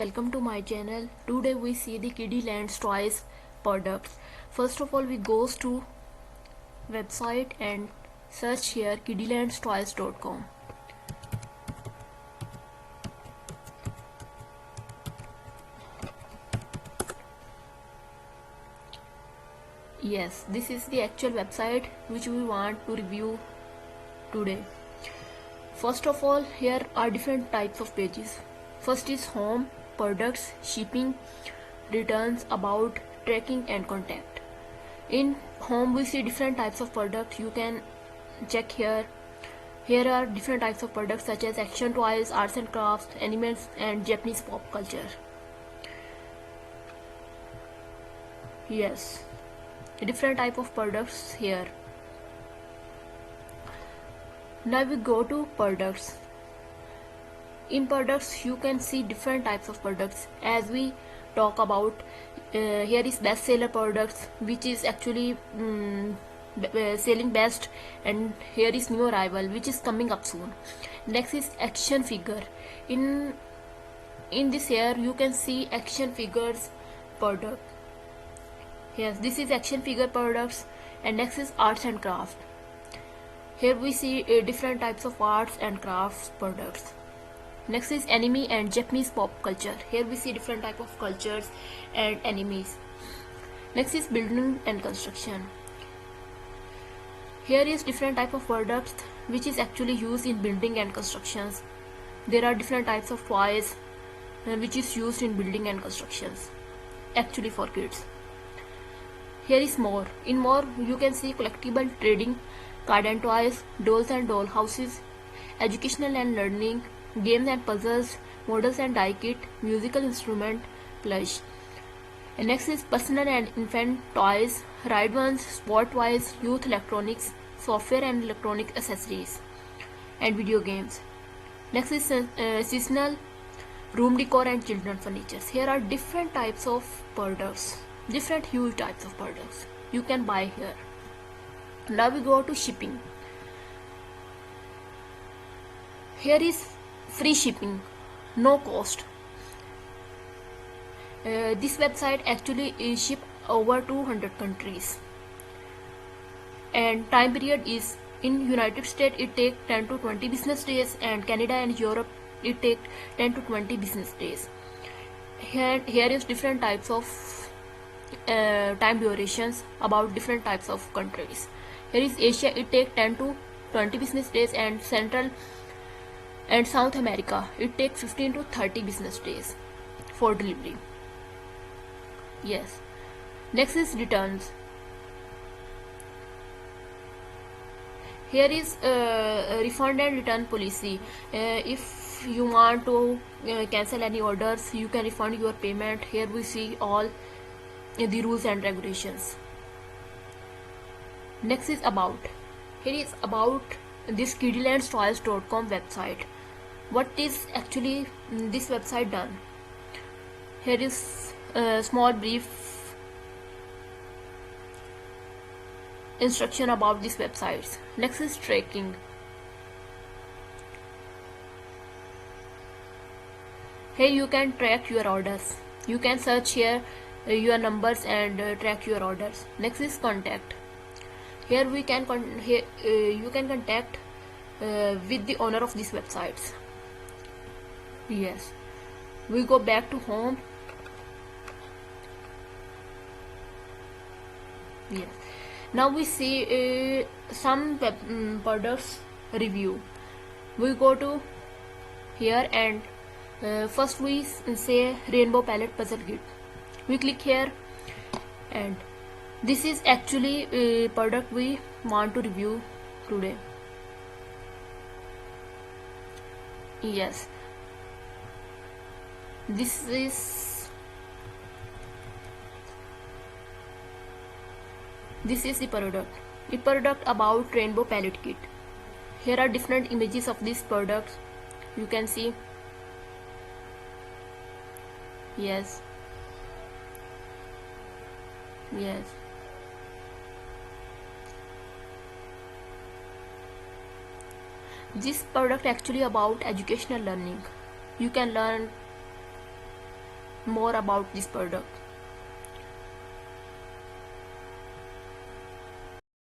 Welcome to my channel. Today we see the Kiddyland Toys products. First of all, we goes to website and search here kiddylandtoys.com. Yes, this is the actual website which we want to review today. First of all, here are different types of pages. First is home, products, shipping, returns, about, tracking and contact. In home we see different types of products. You can check here. Here are different types of products such as action toys, arts and crafts, animals and Japanese pop culture. Yes, different type of products here. Now we go to products. In products you can see different types of products. As we talk about, here is bestseller products, which is actually selling best, and here is new arrival, which is coming up soon. Next is action figure. In this here you can see action figures product. Yes, this is action figure products. And next is arts and craft. Here we see different types of arts and crafts products. Next is anime and Japanese pop culture. Here we see different type of cultures and animes. Next is building and construction. Here is different type of products which is actually used in building and constructions. There are different types of toys which is used in building and constructions, actually for kids. Here is more. In more you can see collectible, trading, card and toys, dolls and doll houses, educational and learning, games and puzzles, models and die kit, musical instrument, plush. And next is personal and infant toys, ride ones, sport toys, youth electronics, software and electronic accessories, and video games. Next is seasonal, room decor and children furniture. Here are different types of products, different huge types of products you can buy here. Now we go to shipping. Here is free shipping, no cost. This website actually is ship over 200 countries, and time period is in United States it take 10 to 20 business days, and Canada and Europe it take 10 to 20 business days. Here is different types of time durations about different types of countries. Here is Asia, it take 10 to 20 business days, and Central and South America it takes 15 to 30 business days for delivery. Yes. Next is returns. Here is refund and return policy. If you want to cancel any orders, you can refund your payment. Here we see all the rules and regulations. Next is about. Here is about this kiddylandtoys.com website. What is actually this website done? Here is a small brief instruction about these websites. Next is tracking. Here you can track your orders. You can search here your numbers and track your orders. Next is contact. Here we can you can contact with the owner of these websites. Yes, we go back to home. Yes, now we see some products review. We go to here, and first we say rainbow palette puzzle kit. We click here, and this is actually a product we want to review today. Yes, this is the product about rainbow palette kit. Here are different images of these products. You can see. Yes. Yes. This product actually about educational learning. You can learn more about this product.